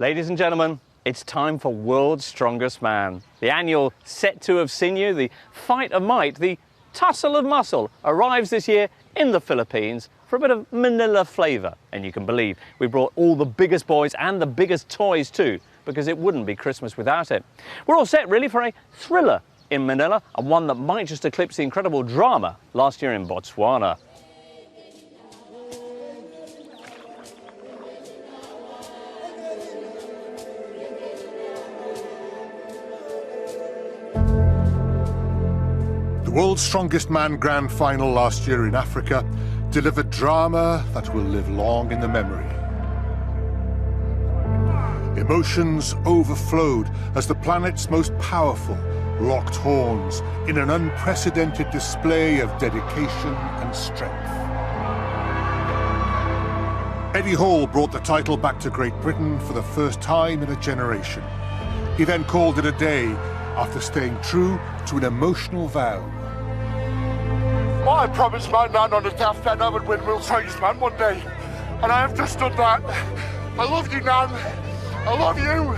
Ladies and gentlemen, it's time for World's Strongest Man. The annual set to of sinew, the fight of might, the tussle of muscle arrives this year in the Philippines for a bit of Manila flavour. And you can believe we brought all the biggest boys and the biggest toys too, because it wouldn't be Christmas without it. We're all set really for a thriller in Manila, and one that might just eclipse the incredible drama last year in Botswana. The World's Strongest Man Grand Final last year in Africa delivered drama that will live long in the memory. Emotions overflowed as the planet's most powerful locked horns in an unprecedented display of dedication and strength. Eddie Hall brought the title back to Great Britain for the first time in a generation. He then called it a day after staying true to an emotional vow. I promised my nan on the deathbed I would win World's Strongest Man one day, and I have just done that. I love you, Nan. I love you.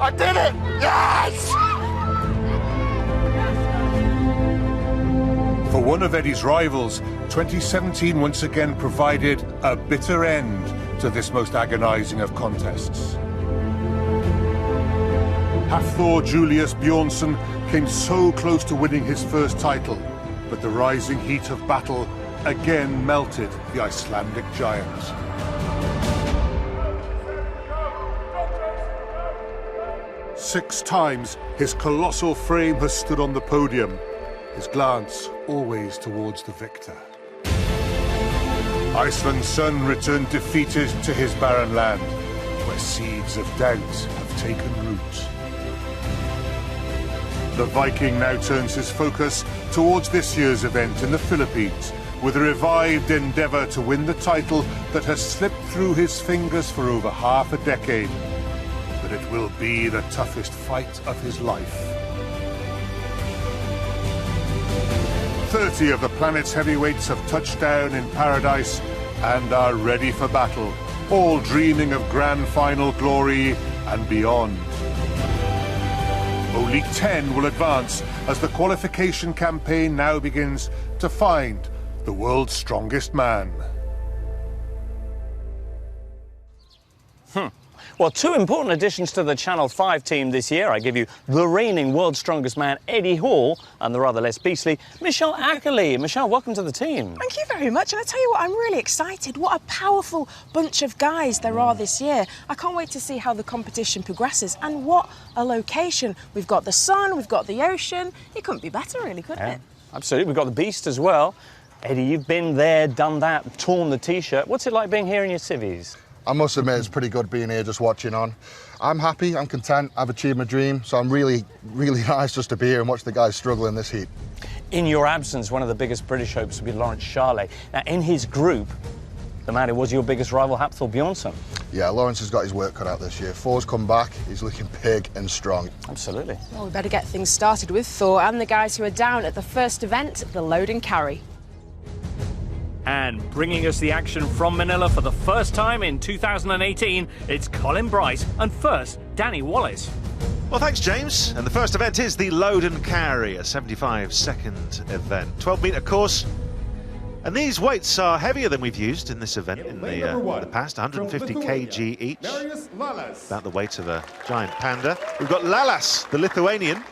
I did it. Yes! For one of Eddie's rivals, 2017 once again provided a bitter end to this most agonizing of contests. Hafthor Julius Bjornsson came so close to winning his first title, but the rising heat of battle again melted the Icelandic giant. Six times his colossal frame has stood on the podium, his glance always towards the victor. Iceland's son returned defeated to his barren land, where seeds of doubt have taken root. The Viking now turns his focus towards this year's event in the Philippines, with a revived endeavour to win the title that has slipped through his fingers for over half a decade. But it will be the toughest fight of his life. 30 of the planet's heavyweights have touched down in paradise and are ready for battle, all dreaming of grand final glory and beyond. Only 10 will advance as the qualification campaign now begins to find the world's strongest man. Well, two important additions to the Channel 5 team this year. I give you the reigning world's strongest man, Eddie Hall, and the rather less beastly Michelle Ackerley. Michelle, welcome to the team. Thank you very much. And I tell you what, I'm really excited. What a powerful bunch of guys there are this year. I can't wait to see how the competition progresses. And what a location. We've got the sun, we've got the ocean. It couldn't be better, really, could it? Absolutely. We've got the beast as well. Eddie, you've been there, done that, torn the T-shirt. What's it like being here in your civvies? I must admit, it's pretty good being here, just watching on. I'm happy, I'm content, I've achieved my dream, so I'm really nice just to be here and watch the guys struggle in this heat. In your absence, one of the biggest British hopes would be Lawrence Charlet. Now, in his group, the man who was your biggest rival, Hafthor Bjornsson. Yeah, Lawrence has got his work cut out this year. Thor's come back, he's looking big and strong. Absolutely. Well, we better get things started with Thor and the guys who are down at the first event, the load and carry. And bringing us the action from Manila for the first time in 2018, it's Colin Bright and first, Danny Wallace. Well, thanks, James. And the first event is the load and carry, a 75-second event. 12-metre course. And these weights are heavier than we've used in this event in the past, 150 kg each. About the weight of a giant panda. We've got Lalas, the Lithuanian,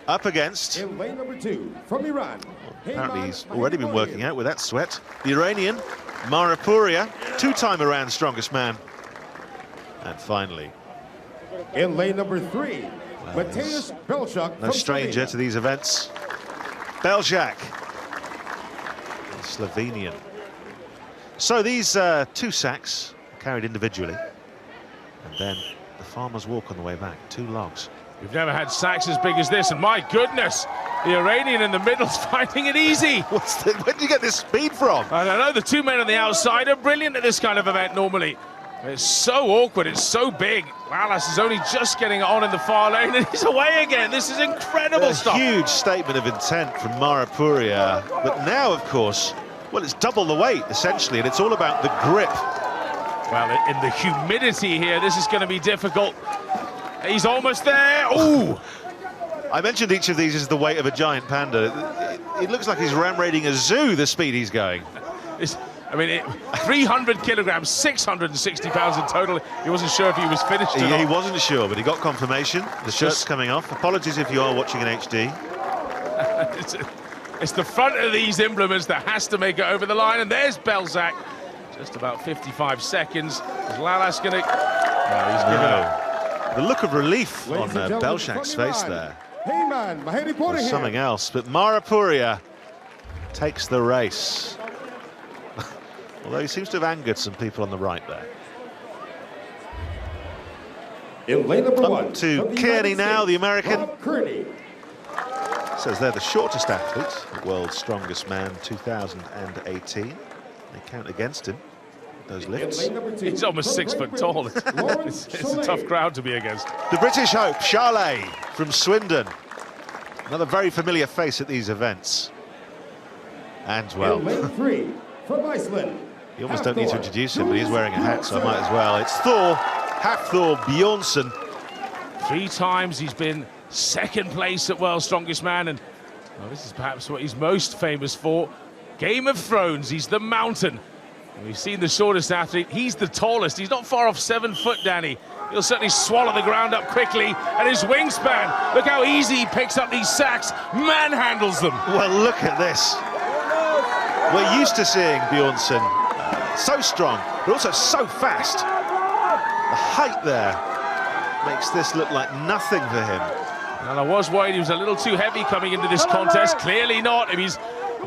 up against... In lane number 2, from Iran. Apparently he's already been working out with that sweat. The Iranian, Marapuria, two-time Iran strongest man. And finally... In lane number 3, Mateusz Belczak. No stranger to these events. Belczak, the Slovenian. So these two sacks are carried individually. And then the farmer's walk on the way back, 2 logs. We've never had sacks as big as this, and my goodness, the Iranian in the middle's finding it easy. Where do you get this speed from? I don't know, the 2 men on the outside are brilliant at this kind of event normally. It's so awkward, it's so big. Lalas is only just getting it on in the far lane, and he's away again. This is incredible stuff. A huge statement of intent from Marapuria. But now, of course, well, it's double the weight, essentially, and it's all about the grip Well, in the humidity here, this is going to be difficult. He's almost there. Ooh! I mentioned each of these is the weight of a giant panda. It looks like he's ram raiding a zoo, the speed he's going. 300 kilograms, 660 pounds in total. He wasn't sure if he was finished or not. He wasn't sure, but he got confirmation. The shirt's coming off. Apologies if you are watching in HD. It's the front of these implements that has to make it over the line, and there's Belzak. Just about 55 seconds. Is Lalas going to... No, he's giving up. The look of relief on Belzak's face there. There's something else, but Marapuria takes the race. Although he seems to have angered some people on the right there. In lane number one, up to Kearney now, the American. Says they're the shortest athlete, the world's strongest man 2018. They count against him, those lifts. He's almost 6 foot tall. It's a tough crowd to be against. The British hope, Charlet from Swindon. Another very familiar face at these events. And well, lane three, from Iceland. You almost don't need to introduce him, but he's wearing a hat, so I might as well. It's Thor, Hafthor Bjornsson. 3 times he's been second place at World's Strongest Man, and well, this is perhaps what he's most famous for. Game of Thrones, he's the mountain. And we've seen the shortest athlete, he's the tallest. He's not far off 7 foot, Danny. He'll certainly swallow the ground up quickly, and his wingspan, look how easy he picks up these sacks, manhandles them. Well, look at this. We're used to seeing Bjornsson so strong, but also so fast. The height there makes this look like nothing for him. And I was worried he was a little too heavy coming into this contest. Clearly not. I mean, he's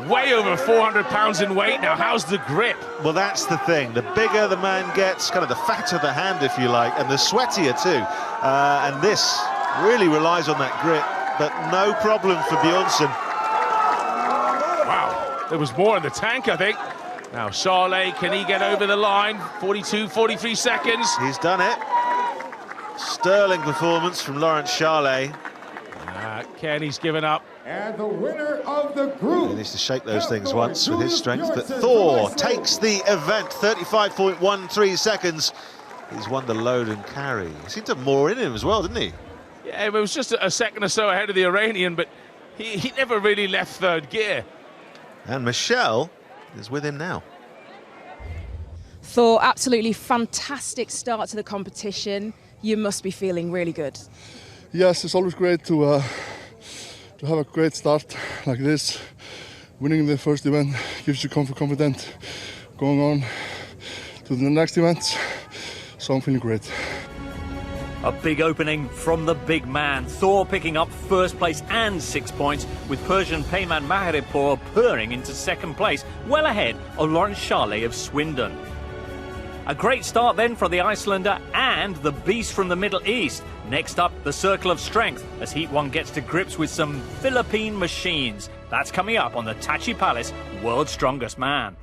way over 400 pounds in weight. Now, how's the grip? Well, that's the thing. The bigger the man gets, kind of the fatter the hand, if you like, and the sweatier too. And this really relies on that grip, but no problem for Bjornsson. Wow, there was more in the tank, I think. Now, Charlet, can he get over the line? 42, 43 seconds. He's done it. Sterling performance from Lawrence Charlet. Kenny's given up. And the winner of the group. He needs to shake those things once with his strength. But Thor takes the event, 35.13 seconds. He's won the load and carry. He seemed to have more in him as well, didn't he? Yeah, it was just a second or so ahead of the Iranian, but he never really left third gear. And Michelle is with him now. Thor, absolutely fantastic start to the competition. You must be feeling really good. Yes, it's always great to have a great start like this. Winning the first event gives you confidence going on to the next events. So I'm feeling great. A big opening from the big man. Thor picking up first place and 6 points, with Persian Peyman Maheripur purring into second place, well ahead of Lawrence Charlet of Swindon. A great start then for the Icelander and the beast from the Middle East. Next up, the Circle of Strength, as Heat 1 gets to grips with some Philippine machines. That's coming up on the Tachi Palace World's Strongest Man.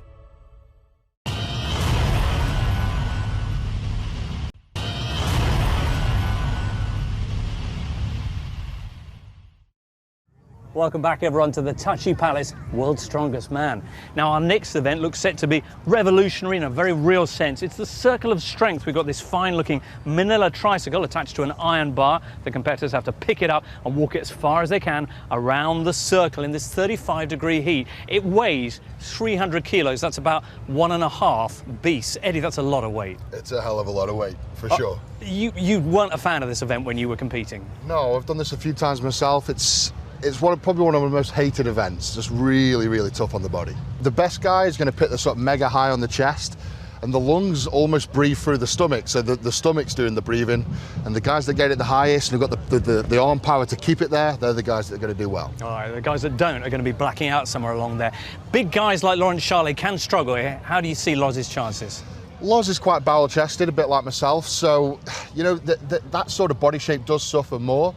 Welcome back, everyone, to the Tachi Palace World's Strongest Man. Now, our next event looks set to be revolutionary in a very real sense. It's the Circle of Strength. We've got this fine-looking manila tricycle attached to an iron bar. The competitors have to pick it up and walk it as far as they can around the circle in this 35-degree heat. It weighs 300 kilos. That's about 1.5 beasts. Eddie, that's a lot of weight. It's a hell of a lot of weight, for sure. You weren't a fan of this event when you were competing? No, I've done this a few times myself. It's probably one of my most hated events, just really, really tough on the body. The best guy is going to put this up mega high on the chest, and the lungs almost breathe through the stomach, so the stomach's doing the breathing, and the guys that get it the highest and have got the arm power to keep it there, they're the guys that are going to do well. All right, the guys that don't are going to be blacking out somewhere along there. Big guys like Lawrence Charlet can struggle here. How do you see Loz's chances? Loz is quite barrel-chested, a bit like myself, so, you know, that sort of body shape does suffer more,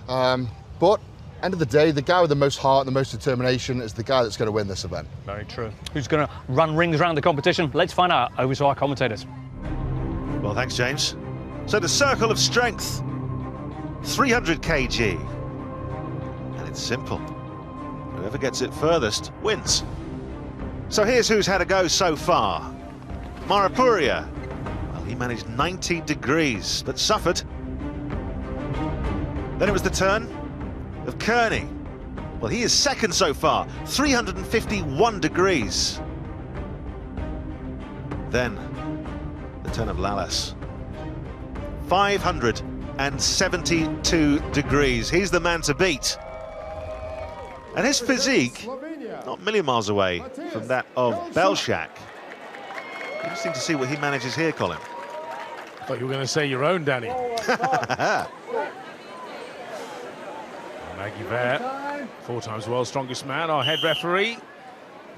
but end of the day, the guy with the most heart and the most determination is the guy that's going to win this event. Very true. Who's going to run rings around the competition? Let's find out. Over to our commentators. Well, thanks, James. So the Circle of Strength, 300 kg. And it's simple. Whoever gets it furthest wins. So here's who's had a go so far. Marapuria. He managed 90 degrees, but suffered. Then it was the turn of Kearney. Well, he is second so far, 351 degrees. Then the turn of Lallas, 572 degrees. He's the man to beat. And his physique, not a million miles away from that of Belshak. Interesting to see what he manages here, Colin. I thought you were going to say your own, Danny. Maggie Vare, 4 times world's strongest man, our head referee.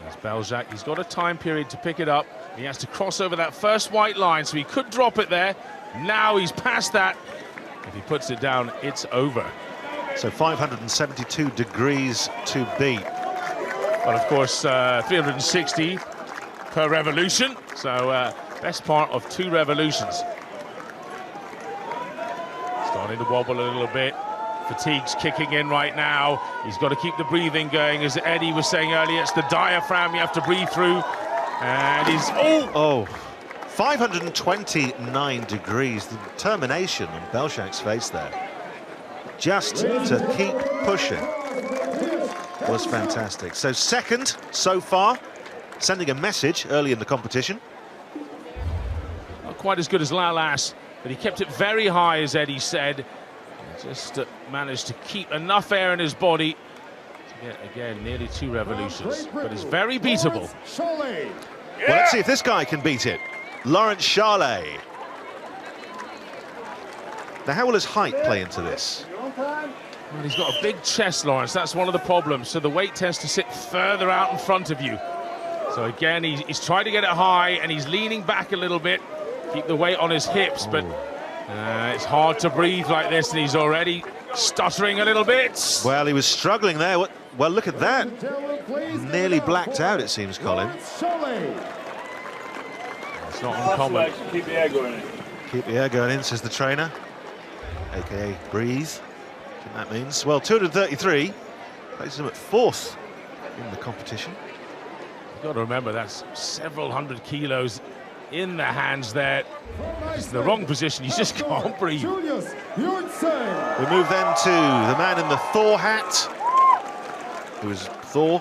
There's Belshak. He's got a time period to pick it up. He has to cross over that first white line, so he could drop it there. Now he's past that. If he puts it down, it's over. So 572 degrees to beat. Well, of course, 360 per revolution, so best part of 2 revolutions. Starting to wobble a little bit. Fatigue's kicking in right now. He's got to keep the breathing going. As Eddie was saying earlier, it's the diaphragm you have to breathe through. And he's... Oh! 529 degrees. The determination on Belshak's face there, just to keep pushing, was fantastic. So second so far, sending a message early in the competition. Not quite as good as Lallas, but he kept it very high, as Eddie said. Just managed to keep enough air in his body to get, again, nearly 2 revolutions. But it's very beatable. Well, let's see if this guy can beat it. Lawrence Charlet. Now, how will his height play into this? Well, he's got a big chest, Lawrence. That's one of the problems. So the weight tends to sit further out in front of you. So again, he's trying to get it high, and he's leaning back a little bit, keep the weight on his hips, but it's hard to breathe like this, and he's already stuttering a little bit. Well, he was struggling there. Well, look at that. Nearly blacked out, it seems, Colin. It's not uncommon. Keep the air going in. Keep the air going in, says the trainer, aka breathe. I think that means. Well, 233 places him at 4th in the competition. You've got to remember that's several hundred kilos in the hands there. It's the wrong position, you just can't breathe. We move then to the man in the Thor hat, who is Thor,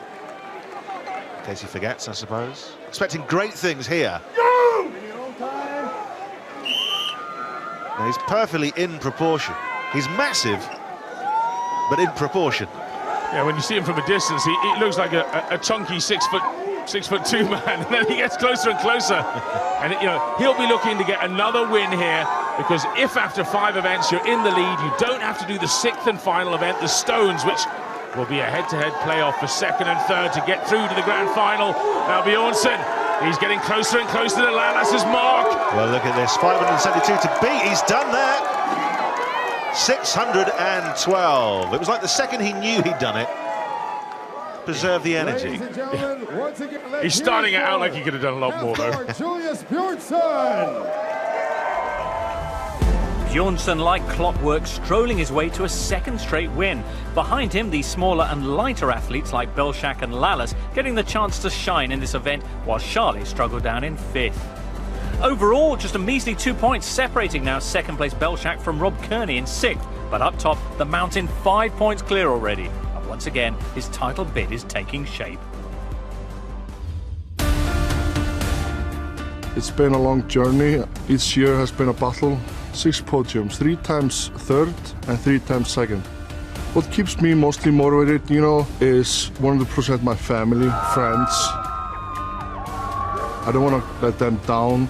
in case he forgets, I suppose. Expecting great things here. Now, he's perfectly in proportion. He's massive, but in proportion. Yeah, when you see him from a distance, he looks like a chunky 6'2" man, and then he gets closer and closer. And you know, he'll be looking to get another win here, because if after 5 events you're in the lead, you don't have to do the 6th and final event, the Stones, which will be a head-to-head playoff for 2nd and 3rd to get through to the grand final. Now Bjornsson, he's getting closer and closer to Lallas's mark. Well, look at this, 572 to beat. He's done that. 612. It was like the second he knew he'd done it. Preserve the energy. He's starting it out like he could have done a lot more, though. Julius Bjornsson. Bjornsson, like clockwork, strolling his way to a 2nd straight win. Behind him, the smaller and lighter athletes like Belshak and Lallas getting the chance to shine in this event, while Charlet struggled down in 5th. Overall, just a measly 2 points separating now 2nd place Belshak from Rob Kearney in 6th. But up top, the mountain 5 points clear already. And once again, his title bid is taking shape. It's been a long journey. Each year has been a battle. 6 podiums, 3 times 3rd and 3 times 2nd. What keeps me mostly motivated, is 100% my family, friends. I don't want to let them down.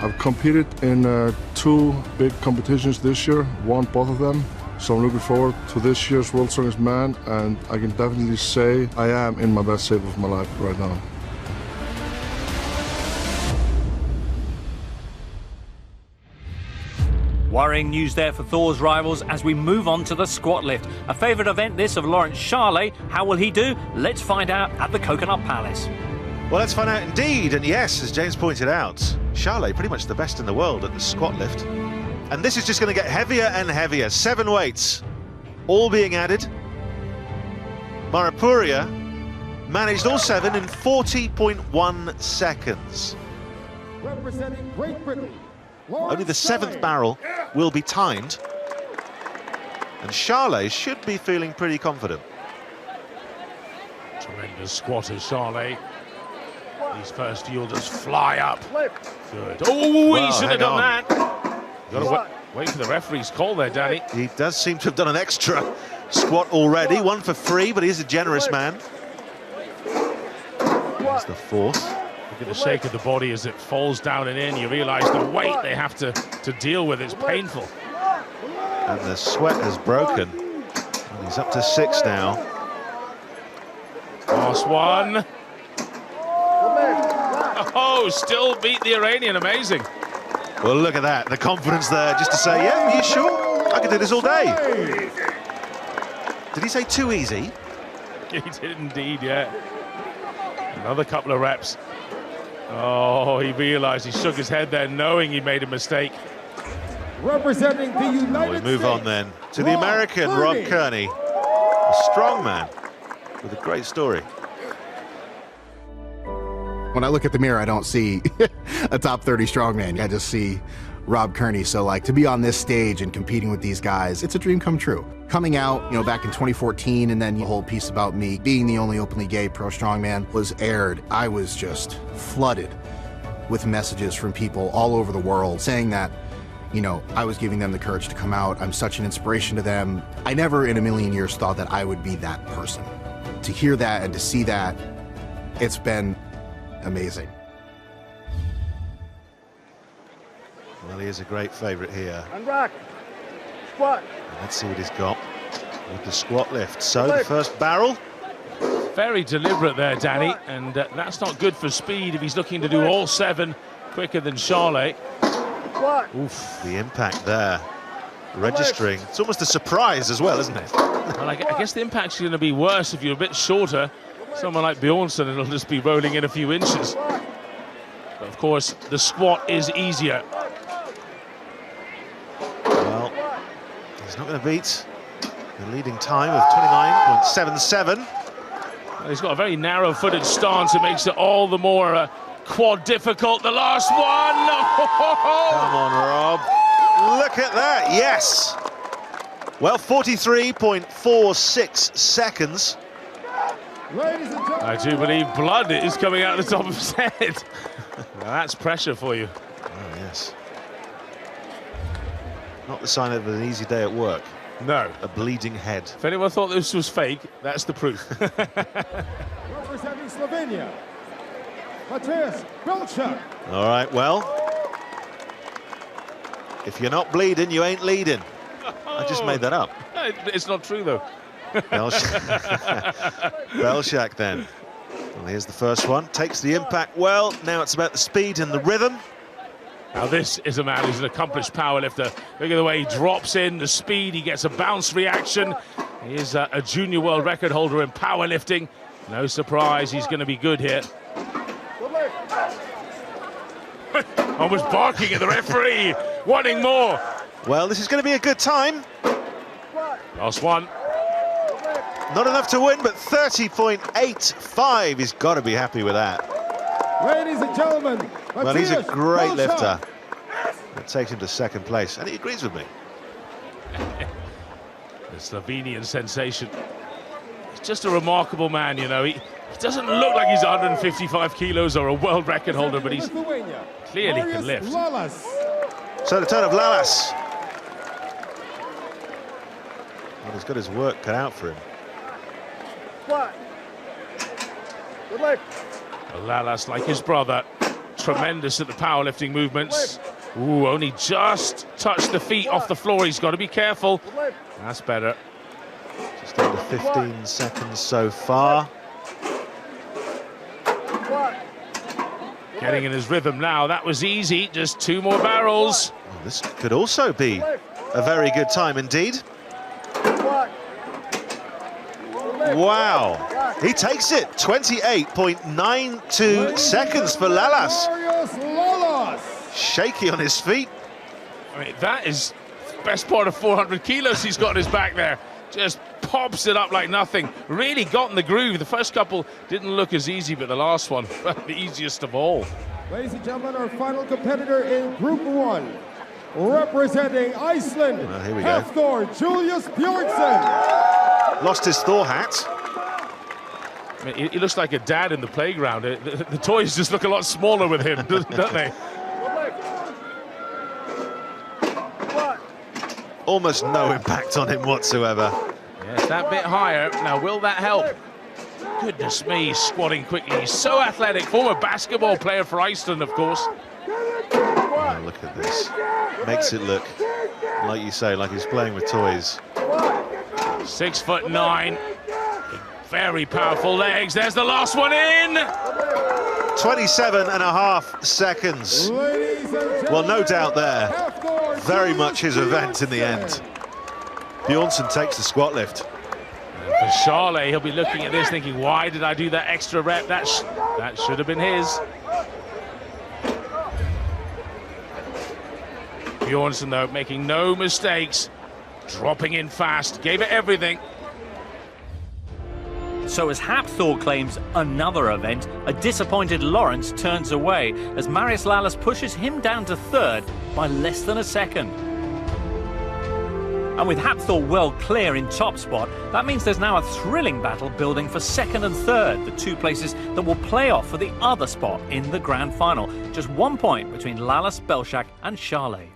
I've competed in 2 big competitions this year, won both of them. So I'm looking forward to this year's World's Strongest Man, and I can definitely say I am in my best shape of my life right now. Worrying news there for Thor's rivals as we move on to the squat lift. A favourite event this of Lawrence Charlet. How will he do? Let's find out at the Coconut Palace. Well, let's find out indeed. And yes, as James pointed out, Charlet pretty much the best in the world at the squat lift. And this is just going to get heavier and heavier. 7 weights, all being added. Marapuria managed all 7 in 40.1 seconds. Representing Great Britain. Only the 7th barrel will be timed. And Charlet should be feeling pretty confident. Tremendous squatter, Charlet. These first yielders fly up. Good. Oh, Well, he should have done hang that. Got to wait for the referee's call there, Danny. He does seem to have done an extra squat already. One for free, but he's a generous man. There's the 4th. Look at the shake of the body as it falls down and in. You realise the weight they have to deal with. It's painful. And the sweat has broken. And he's up to 6 now. Last one. Oh, still beat the Iranian. Amazing. Well, look at that. The confidence there just to say, yeah, you sure? I could do this all day. Did he say too easy? He did indeed, yeah. Another couple of reps. Oh, he realised, he shook his head there, knowing he made a mistake. Representing the United We move on then to the American Rob Kearney, a strong man with a great story. When I look at the mirror, I don't see a top 30 strongman. I just see Rob Kearney. So like to be on this stage and competing with these guys, it's a dream come true. Coming out, you know, back in 2014, and then the whole piece about me being the only openly gay pro strongman was aired. I was just flooded with messages from people all over the world saying that, you know, I was giving them the courage to come out. I'm such an inspiration to them. I never in a million years thought that I would be that person. To hear that and to see that, it's been amazing. Well, he is a great favourite here. And rack. Squat. Let's see what he's got with the squat lift. So the first barrel. Very deliberate there, Danny, and that's not good for speed if he's looking to do all 7 quicker than Charlet. Oof, the impact there. Registering. It's almost a surprise as well, isn't it? Well, I guess the impact's going to be worse if you're a bit shorter. Someone like Bjornsson, it'll just be rolling in a few inches. But of course, the squat is easier. Well, he's not going to beat the leading time of 29.77. Well, he's got a very narrow-footed stance. It makes it all the more quad difficult. The last one! Come on, Rob. Look at that, yes! Well, 43.46 seconds. Ladies and gentlemen. I do believe blood is coming out the top of his head. Now that's pressure for you. Oh, yes. Not the sign of an easy day at work. No. A bleeding head. If anyone thought this was fake, that's the proof. Representing Slovenia. Mateusz Belchak. All right, well, if you're not bleeding, you ain't leading. I just made that up. It's not true, though. Belchak then. Well, here's the first one. Takes the impact well. Now it's about the speed and the rhythm. Now this is a man who's an accomplished powerlifter. Look at the way he drops in, the speed, he gets a bounce reaction. He is a junior world record holder in powerlifting. No surprise, he's going to be good here. Almost barking at the referee, wanting more. Well, this is going to be a good time. Last one. Not enough to win, but 30.85. He's got to be happy with that. Ladies and gentlemen. Well, he's a great Belchak. lifter. That takes him to 2nd place, and he agrees with me. The Slovenian sensation. He's just a remarkable man, you know. He doesn't look like he's 155 kilos or a world record holder, but he's clearly can lift. So the turn of Lalas. Well, he's got his work cut out for him. Good leg. Lalas, like his brother, tremendous at the powerlifting movements. Ooh, only just touched the feet off the floor. He's got to be careful. That's better. Just under 15 seconds so far. Getting in his rhythm now. That was easy. Just 2 more barrels. Well, this could also be a very good time indeed. Wow. He takes it. 28.92 seconds for Lalas. Shaky on his feet. I mean, that is the best part of 400 kilos he's got in his back there. Just pops it up like nothing. Really got in the groove. The first couple didn't look as easy, but the last one, the easiest of all. Ladies and gentlemen, our final competitor in Group 1, representing Iceland, well, here we go. Hafthor Julius Bjornsson. Lost his Thor hat. I mean, he looks like a dad in the playground. The toys just look a lot smaller with him, don't they? Almost no impact on him whatsoever. Yes, that bit higher. Now, will that help? Goodness me, he's squatting quickly. He's so athletic. Former basketball player for Iceland, of course. Oh, look at this. Makes it look, like you say, like he's playing with toys. 6'9". Very powerful legs. There's the last one in. 27.5 seconds. Well, no doubt there. Very much his event in the end. Bjornsson takes the squat lift. For Charlet, he'll be looking at this thinking, why did I do that extra rep? That should have been his. Bjornsson, though, making no mistakes. Dropping in fast, gave it everything. So as Hafthor claims another event, a disappointed Lawrence turns away as Marius Lallis pushes him down to third by less than a second. And with Hafthor well clear in top spot, that means there's now a thrilling battle building for second and third, the two places that will play off for the other spot in the grand final. Just 1 point between Lallis, Belshak and Charlet.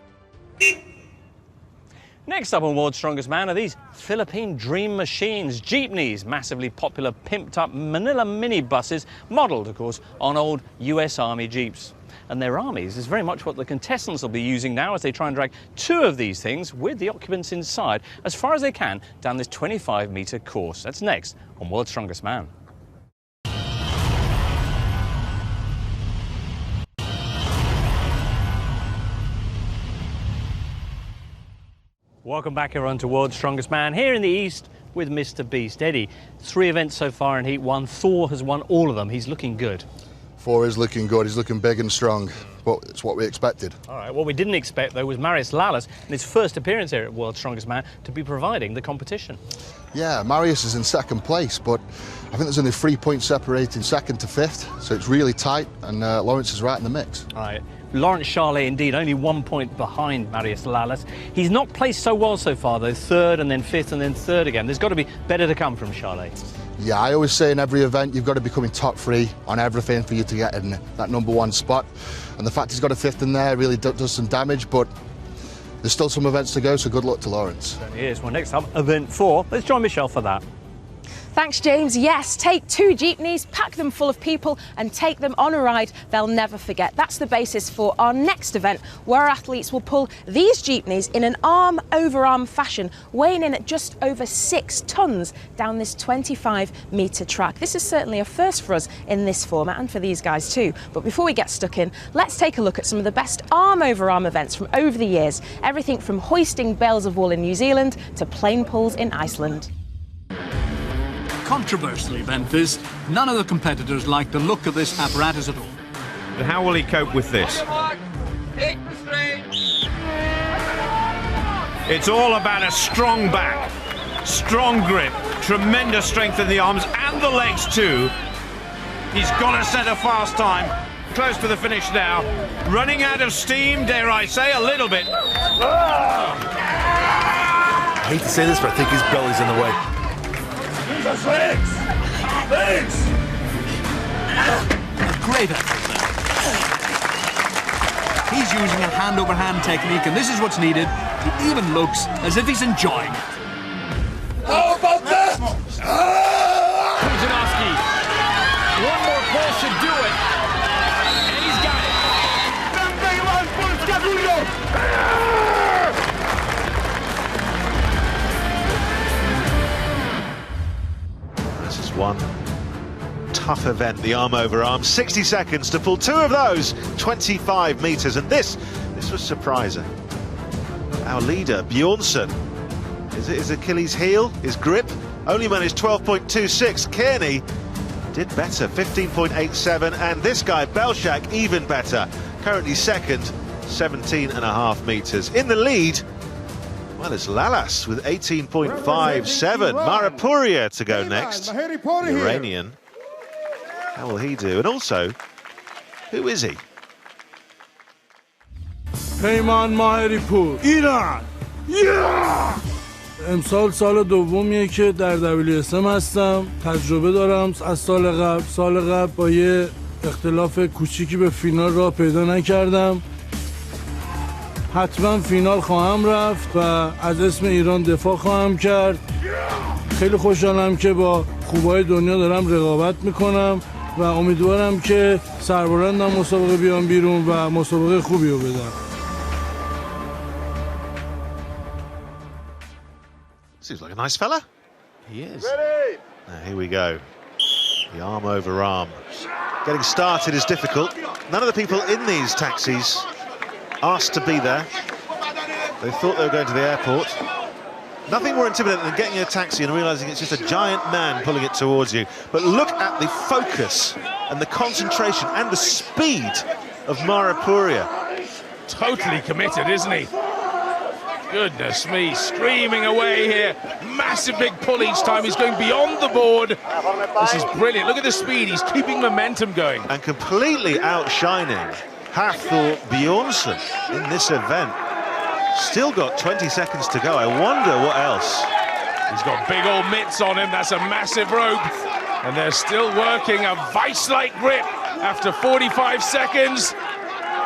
Next up on World's Strongest Man are these Philippine dream machines, jeepneys, massively popular pimped-up Manila minibuses, modelled, of course, on old US Army Jeeps. And their armies is very much what the contestants will be using now as they try and drag two of these things with the occupants inside as far as they can down this 25-metre course. That's next on World's Strongest Man. Welcome back, everyone, to World's Strongest Man here in the East with Mr. Beast. Eddie, 3 events so far in Heat 1. Thor has won all of them. He's looking good. Thor is looking good. He's looking big and strong. But it's what we expected. All right, what we didn't expect, though, was Marius Lallis in his first appearance here at World's Strongest Man to be providing the competition. Yeah, Marius is in second place, but I think there's only 3 points separating second to fifth, so it's really tight, and Lawrence is right in the mix. All right. Lawrence Charlet, indeed, only 1 point behind Marius Lallis. He's not placed so well so far, though. Third and then fifth and then third again. There's got to be better to come from Charlet. Yeah, I always say in every event, you've got to be coming top 3 on everything for you to get in that #1 spot. And the fact he's got a fifth in there really does some damage, but there's still some events to go, so good luck to Lawrence. Certainly is. Well, next up, event 4. Let's join Michelle for that. Thanks, James. Yes, take 2 jeepneys, pack them full of people and take them on a ride they'll never forget. That's the basis for our next event, where our athletes will pull these jeepneys in an arm-over-arm fashion, weighing in at just over 6 tonnes down this 25-metre track. This is certainly a first for us in this format and for these guys too. But before we get stuck in, let's take a look at some of the best arm-over-arm events from over the years. Everything from hoisting bales of wool in New Zealand to plane pulls in Iceland. Controversial event this. None of the competitors like the look of this apparatus at all. But how will he cope with this? It's all about a strong back, strong grip, tremendous strength in the arms and the legs too. He's got to set a fast time. Close to the finish now. Running out of steam, dare I say, a little bit. I hate to say this, but I think his belly's in the way. Jesus, legs! Legs! A great effort there. He's using a hand-over-hand technique, and this is what's needed. He even looks as if he's enjoying it. How about that? Kujanowski. One more pull should do it. And he's got it. This is one tough event, the arm over arm. 60 seconds to pull 2 of those, 25 metres, and this was surprising. Our leader, Bjornsson, is it his Achilles heel, his grip? Only managed 12.26. Kearney did better, 15.87, and this guy, Belshak, even better. Currently second, 17.5 metres. In the lead, Well, it's Lalas with 18.57. Marapuria to go next. The Iranian. How will he do? And also, who is he? پیمان ماهری پور ایران امسال سال دومیه که در WSM هستم. تجربه دارم از سال قبل با یه اختلاف کوچیکی به فینال راه پیدا نکردم. حتما فینال خواهم رفت و از اسم ایران دفاع خواهم کرد. خیلی خوشحالم که با خوبای دنیا دارم رقابت میکنم و امیدوارم که سربلندم مسابقه بیام بیرون و مسابقه خوبی رو بدم. Seems like a nice fella. He is. Ready? Now, here we go. The arm over arm. Getting started is difficult. None of the people in these taxis asked to be there. They thought they were going to the airport. Nothing more intimidating than getting in a taxi and realising it's just a giant man pulling it towards you. But look at the focus and the concentration and the speed of Marapuria. Totally committed, isn't he? Goodness me, screaming away here. Massive big pull each time. He's going beyond the board. This is brilliant. Look at the speed. He's keeping momentum going. And completely outshining Hafthor Bjornsson in this event. Still got 20 seconds to go. I wonder what else. He's got big old mitts on him. That's a massive rope. And they're still working a vice-like grip after 45 seconds.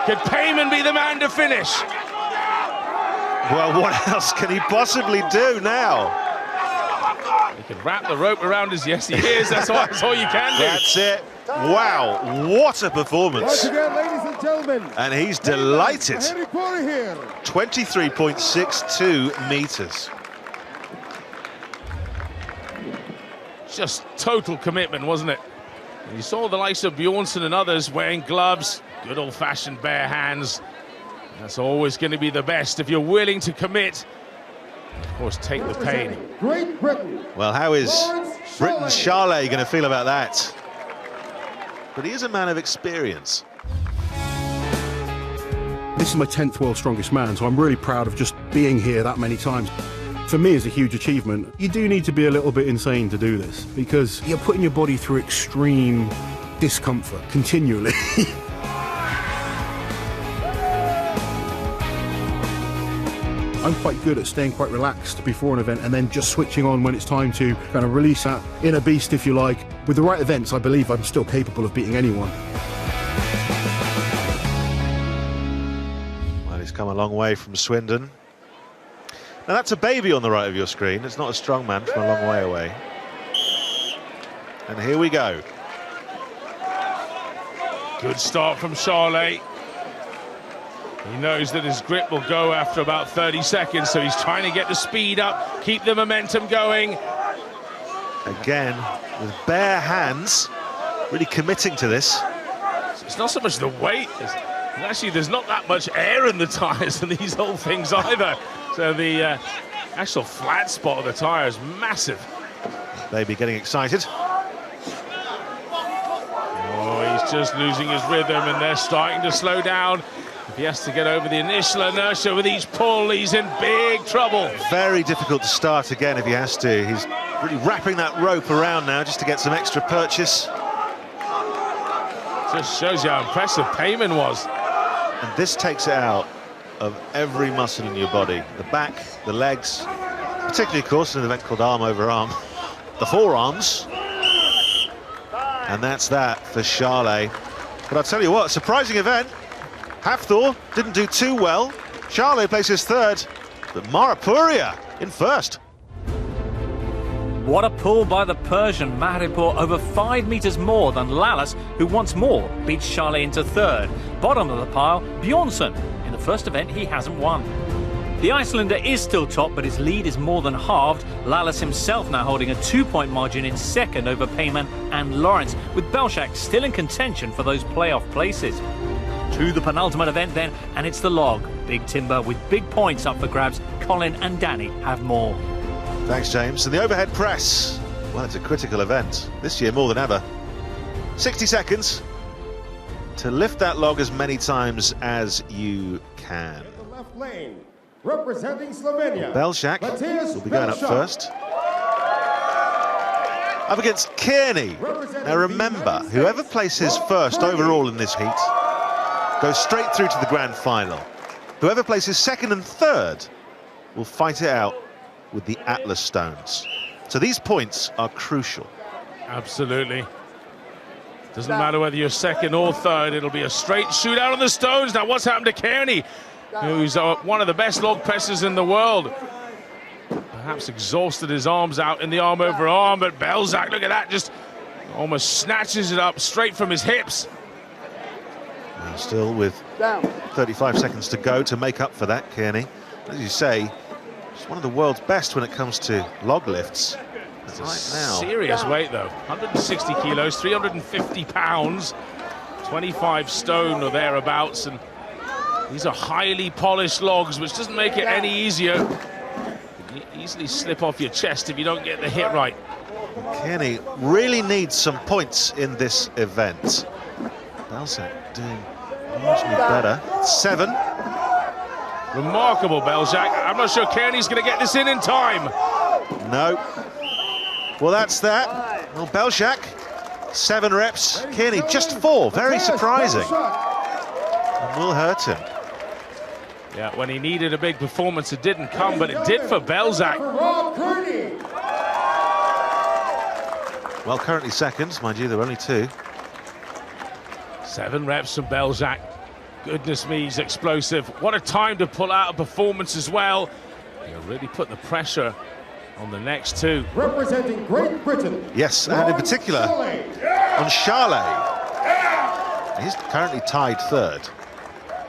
Could Payman be the man to finish? Well, what else can he possibly do now? He can wrap the rope around his... Yes, he is. That's all you can do. That's it. Wow, what a performance. Once again, ladies and gentlemen. And he's delighted. 23.62 metres. Just total commitment, wasn't it? And you saw the likes of Bjornsson and others wearing gloves, good old-fashioned bare hands. That's always going to be the best if you're willing to commit. Of course, take the pain. Great Britain. Well, how is Britain's Charlet going to feel about that? But he is a man of experience. This is my 10th World's Strongest Man, so I'm really proud of just being here that many times. For me, it's a huge achievement. You do need to be a little bit insane to do this, because you're putting your body through extreme discomfort continually. I'm quite good at staying quite relaxed before an event and then just switching on when it's time to kind of release that inner beast, if you like. With the right events, I believe I'm still capable of beating anyone. Well, he's come a long way from Swindon. Now, that's a baby on the right of your screen. It's not a strong man from a long way away. And here we go. Good start from Charlet. He knows that his grip will go after about 30 seconds, so he's trying to get the speed up, keep the momentum going. Again, with bare hands, really committing to this. It's not so much the weight. Actually, there's not that much air in the tyres in these old things either. So the actual flat spot of the tyre is massive. Baby getting excited. Oh, he's just losing his rhythm, and they're starting to slow down. If he has to get over the initial inertia with each pull, he's in big trouble. Very difficult to start again if he has to. He's really wrapping that rope around now just to get some extra purchase. Just shows you how impressive Payman was. And this takes it out of every muscle in your body. The back, the legs, particularly, of course, in an event called arm over arm. The forearms. And that's that for Charlet. But I'll tell you what, surprising event. Hafthor didn't do too well. Charlet places third, but Marapuria in first. What a pull by the Persian Maripur, over 5 metres more than Lalas, who once more beats Charlet into third. Bottom of the pile, Bjornsson. In the first event, he hasn't won. The Icelander is still top, but his lead is more than halved. Lalas himself now holding a 2-point margin in second over Payman and Lawrence, with Belshak still in contention for those playoff places. To the penultimate event then, and it's the log. Big Timber with big points up for grabs. Colin and Danny have more. Thanks, James. And the overhead press. Well, it's a critical event. This year more than ever. 60 seconds to lift that log as many times as you can. In the left lane, Representing Slovenia, Belzak will be going up first. Up against Kearney. Now remember, whoever places first overall in this heat goes straight through to the grand final. Whoever places second and third will fight it out with the Atlas stones. So these points are crucial. Absolutely. Doesn't matter whether you're second or third, it'll be a straight shootout on the stones. Now what's happened to Kearney, who's one of the best log pressers in the world? Perhaps exhausted his arms out in the arm over arm, but Belzak, look at that, just almost snatches it up straight from his hips. And still with 35 seconds to go to make up for that, Kearney. As you say, he's one of the world's best when it comes to log lifts. It's a serious weight though, 160 kilos, 350 pounds, 25 stone or thereabouts, and these are highly polished logs, which doesn't make it any easier. You easily slip off your chest if you don't get the hit right. Kearney really needs some points in this event. Belzak doing usually better. 7. Remarkable, Belzak. I'm not sure Kearney's going to get this in time. No. Well, that's that. Well, Belzak, 7 reps. Kearney, just 4. Very surprising. And will hurt him. Yeah, when he needed a big performance, it didn't come, but it did for Belzak. Well, currently second. Mind you, there were only 2. 7 reps from Belzak. Goodness me, he's explosive. What a time to pull out a performance as well. He'll really put the pressure on the next 2. Representing Great Britain. Yes, and in particular on Charlet. He's currently tied 3rd.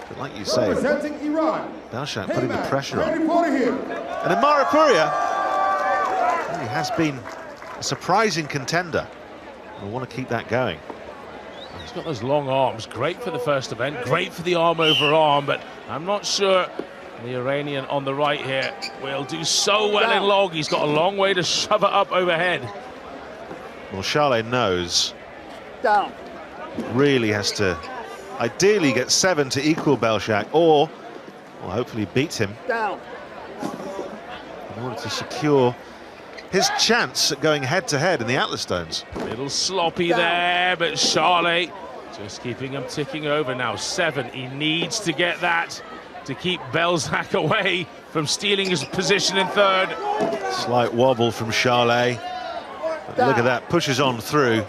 But like you say, Representing Iran, Belzak putting the pressure on. And in Maripuria, he has been a surprising contender. We'll want to keep that going. He's got those long arms, great for the first event, great for the arm over arm, but I'm not sure the Iranian on the right here will do so well in log. He's got a long way to shove it up overhead. Well, Charlet knows. Really has to ideally get 7 to equal Belzak, or well, hopefully beat him in order to secure his chance at going head-to-head in the Atlas Stones. A little sloppy there, but Charlet just keeping him ticking over now. 7, he needs to get that to keep Belzak away from stealing his position in 3rd. Slight wobble from Charlet. Look at that, pushes on through.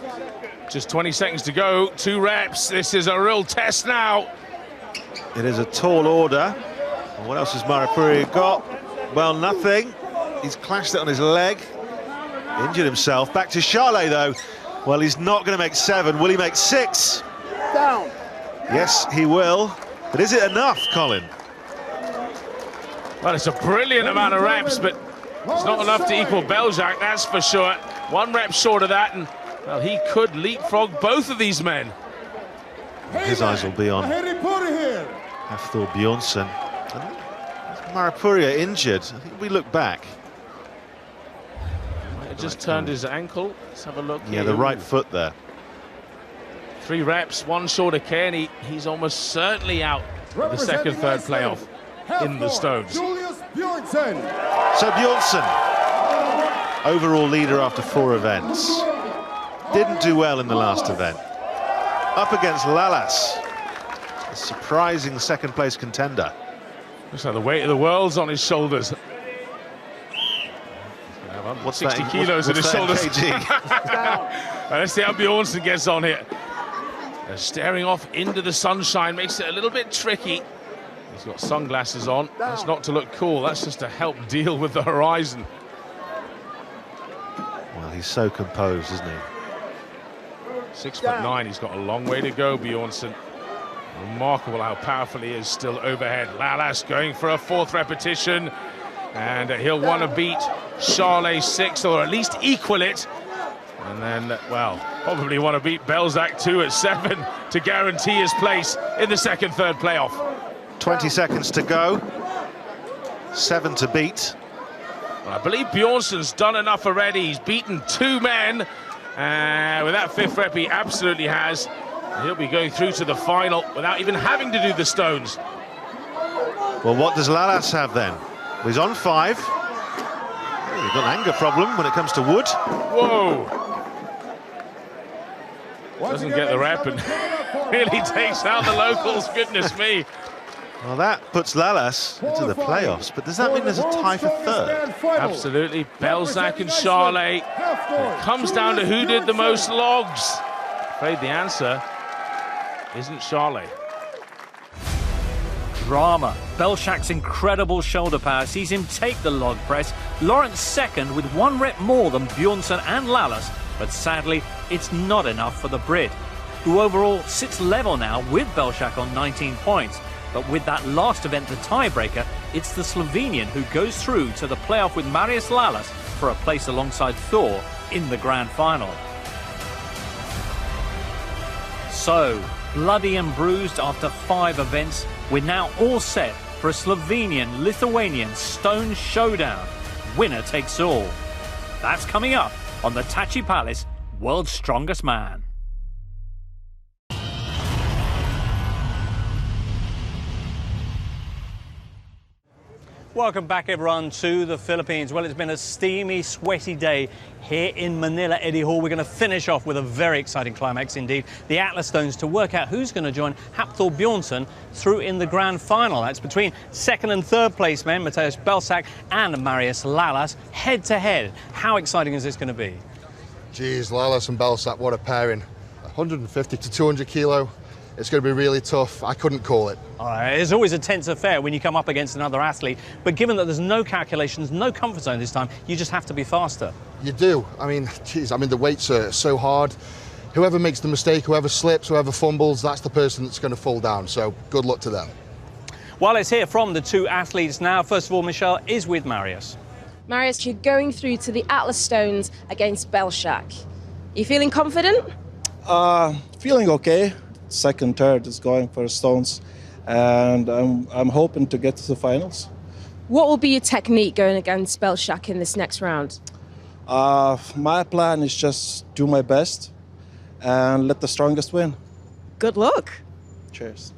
Just 20 seconds to go, 2 reps. This is a real test now. It is a tall order. And what else has Maripuria got? Well, nothing. He's clashed it on his leg. Injured himself. Back to Charlet, though. Well, he's not going to make 7. Will he make 6? Yes, he will. But is it enough, Colin? Well, it's a brilliant amount of reps, but it's not enough to equal Belzak, that's for sure. 1 rep short of that, and well, he could leapfrog both of these men. His eyes will be on Hafthor Bjornsson. Maripuria injured. I think we look back. Just turned his ankle. Let's have a look. Yeah, the right foot there. 3 reps, 1 short of Kearney. He's almost certainly out of the second, third playoff in the Stones. So Bjornsson, overall leader after 4 events. Didn't do well in the last event. Up against Lalas, a surprising second place contender. Looks like the weight of the world's on his shoulders. What's 60 that, kilos what's in his that shoulders. In kg? Let's see how Bjornsson gets on here. Staring off into the sunshine makes it a little bit tricky. He's got sunglasses on. That's not to look cool, that's just to help deal with the horizon. Well, he's so composed, isn't he? 6'9", he's got a long way to go, Bjornsson. Remarkable how powerful he is still overhead. Lalas going for a 4th repetition. And he'll want to beat Charlet's 6th, or at least equal it. And then, well, probably want to beat Belzak too at 7 to guarantee his place in the second, third playoff. 20 seconds to go. 7 to beat. Well, I believe Bjornsson's done enough already. He's beaten 2 men. With that 5th rep, he absolutely has. He'll be going through to the final without even having to do the stones. Well, what does Lalas have then? Well, he's on 5. Oh, he's got an anger problem when it comes to wood. Whoa! Doesn't get the rep and really takes out the locals, goodness me. Well, that puts Lalas into the playoffs, but does that mean there's a tie for 3rd? Absolutely, Belzak and Charlet. It comes down to who did the most logs. Afraid the answer isn't Charlet. Drama. Belshak's incredible shoulder power sees him take the log press. Lawrence second with 1 rep more than Bjornsson and Lalas, but sadly, it's not enough for the Brit, who overall sits level now with Belshak on 19 points. But with that last event the tiebreaker, it's the Slovenian who goes through to the playoff with Marius Lalas for a place alongside Thor in the grand final. So, bloody and bruised after 5 events, we're now all set for a Slovenian-Lithuanian stone showdown. Winner takes all. That's coming up on the Tachi Palace World's Strongest Man. Welcome back, everyone, to the Philippines. Well, it's been a steamy, sweaty day here in Manila, Eddie Hall. We're going to finish off with a very exciting climax indeed. The Atlas Stones to work out who's going to join Hafthor Bjornsson through in the grand final. That's between 2nd and 3rd place men, Mateusz Belsak and Marius Lalas, head to head. How exciting is this going to be? Geez, Lalas and Belsak, what a pairing. 150 to 200 kilo. It's going to be really tough. I couldn't call it. All right, it's always a tense affair when you come up against another athlete, but given that there's no calculations, no comfort zone this time, you just have to be faster. You do. I mean, geez, the weights are so hard. Whoever makes the mistake, whoever slips, whoever fumbles, that's the person that's going to fall down. So good luck to them. Well, let's hear from the 2 athletes now. First of all, Michelle is with Marius. Marius, you're going through to the Atlas Stones against Belshak. Are you feeling confident? Feeling okay. 2nd, 3rd is going for stones, and I'm hoping to get to the finals. What will be your technique going against Belshak in this next round? My plan is just do my best and let the strongest win. Good luck. Cheers.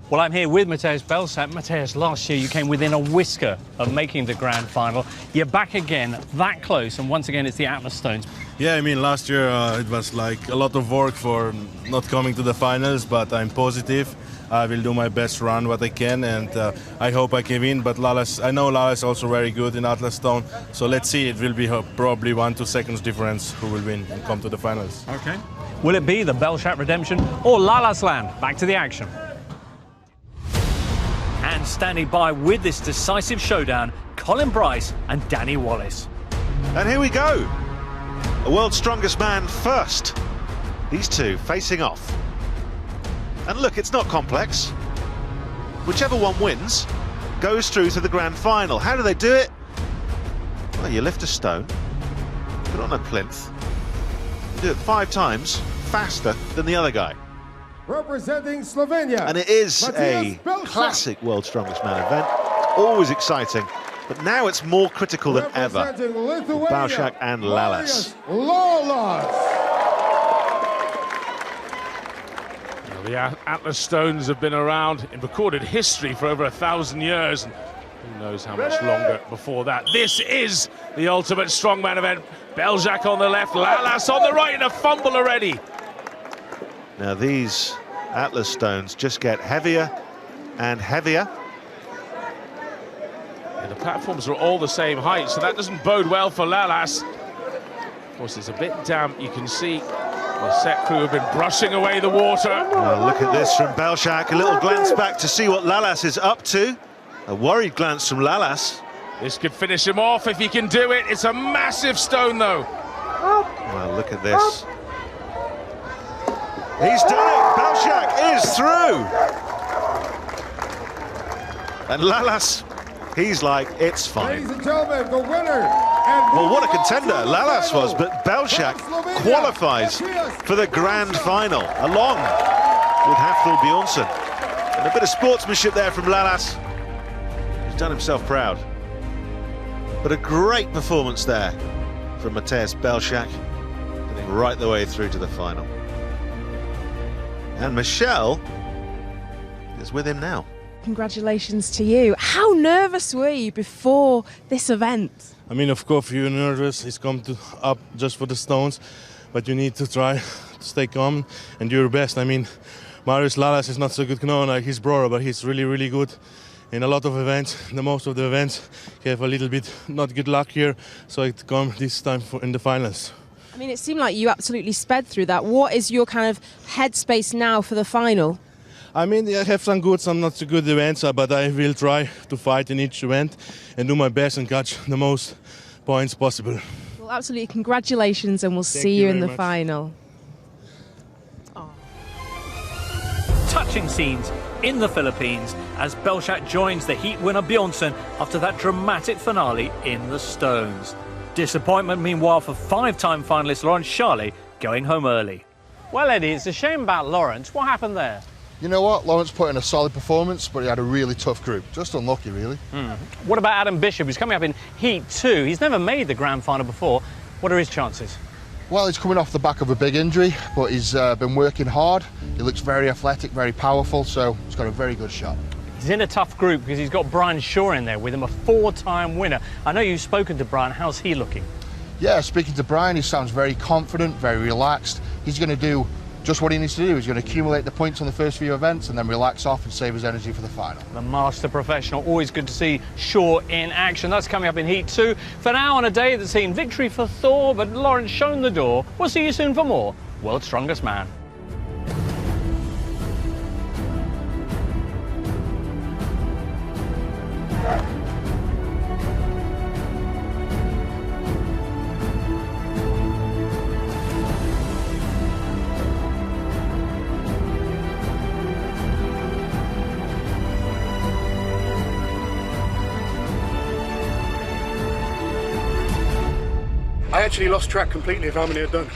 Well, I'm here with Mateusz Belsak. Mateusz, last year you came within a whisker of making the grand final. You're back again, that close, and once again it's the Atlas Stones. Yeah, I mean, last year it was like a lot of work for not coming to the finals, but I'm positive. I will do my best run what I can, and I hope I can win. But Lalas, I know Lalas is also very good in Atlas Stone, so let's see. It will be probably 1-2 seconds difference who will win and come to the finals. Okay. Will it be the Belshak redemption or Lalas land? Back to the action. And standing by with this decisive showdown, Colin Bryce and Danny Wallace. And here we go. A world's strongest man first. These 2 facing off. And look, it's not complex. Whichever one wins goes through to the grand final. How do they do it? Well, you lift a stone, put it on a plinth, you do it 5 times faster than the other guy. Representing Slovenia. And it is a classic World's Strongest Man event. Always exciting. But now it's more critical than ever. Belshak and Lalas. The Atlas Stones have been around in recorded history for over 1,000 years. And who knows how much longer before that. This is the ultimate strongman event. Belshak on the left, Lalas on the right, and a fumble already. Now these Atlas Stones just get heavier and heavier. And the platforms are all the same height, so that doesn't bode well for Lalas. Of course, it's a bit damp. You can see the set crew have been brushing away the water. Well, look at this from Belshak. A little glance back to see what Lalas is up to. A worried glance from Lalas. This could finish him off if he can do it. It's a massive stone, though. Well, look at this. He's done it. Belshak is through. And Lalas, he's like, it's fine. Ladies and gentlemen, the winner. Well, what a contender Lalas was, but Belshak qualifies for the grand final, along with Hafthor Bjornsson. And a bit of sportsmanship there from Lalas. He's done himself proud. But a great performance there from Mateusz Belshak, getting right the way through to the final. And Michelle is with him now. congratulations to you. How nervous were you before this event? I mean, of course, you're nervous. He's come up just for the stones, but you need to try to stay calm and do your best. I mean, Marius Lalas is not so good known like his brother, but he's really, really good in a lot of events. The most of the events, he have a little bit not good luck here, so it come this time in the finals. I mean, it seemed like you absolutely sped through that. What is your kind of headspace now for the final? I mean, I have some good, some not so good events, but I will try to fight in each event and do my best and catch the most points possible. Well, absolutely, congratulations, and we'll Thank see you you in very the much. final. Touching scenes in the Philippines as Belshak joins the heat winner Bjornsson after that dramatic finale in the Stones. Disappointment, meanwhile, for five-time finalist Lawrence Charley going home early. Well, Eddie, it's a shame about Lawrence. What happened there? You know what? Lawrence put in a solid performance, but he had a really tough group. Just unlucky, really. What about Adam Bishop, who's coming up in Heat 2? He's never made the grand final before. What are his chances? Well, he's coming off the back of a big injury, but he's been working hard. He looks very athletic, very powerful, so he's got a very good shot. He's in a tough group because he's got Brian Shaw in there with him, a four-time winner. I know you've spoken to Brian. How's he looking? Yeah, speaking to Brian, he sounds very confident, very relaxed. He's going to do just what he needs to do. He's going to accumulate the points on the first few events and then relax off and save his energy for the final. The master professional. Always good to see Shaw in action. That's coming up in Heat 2. For now, on a day that's seen victory for Thor, but Lawrence shown the door. We'll see you soon for more World's Strongest Man. I actually lost track completely of how many I'd done.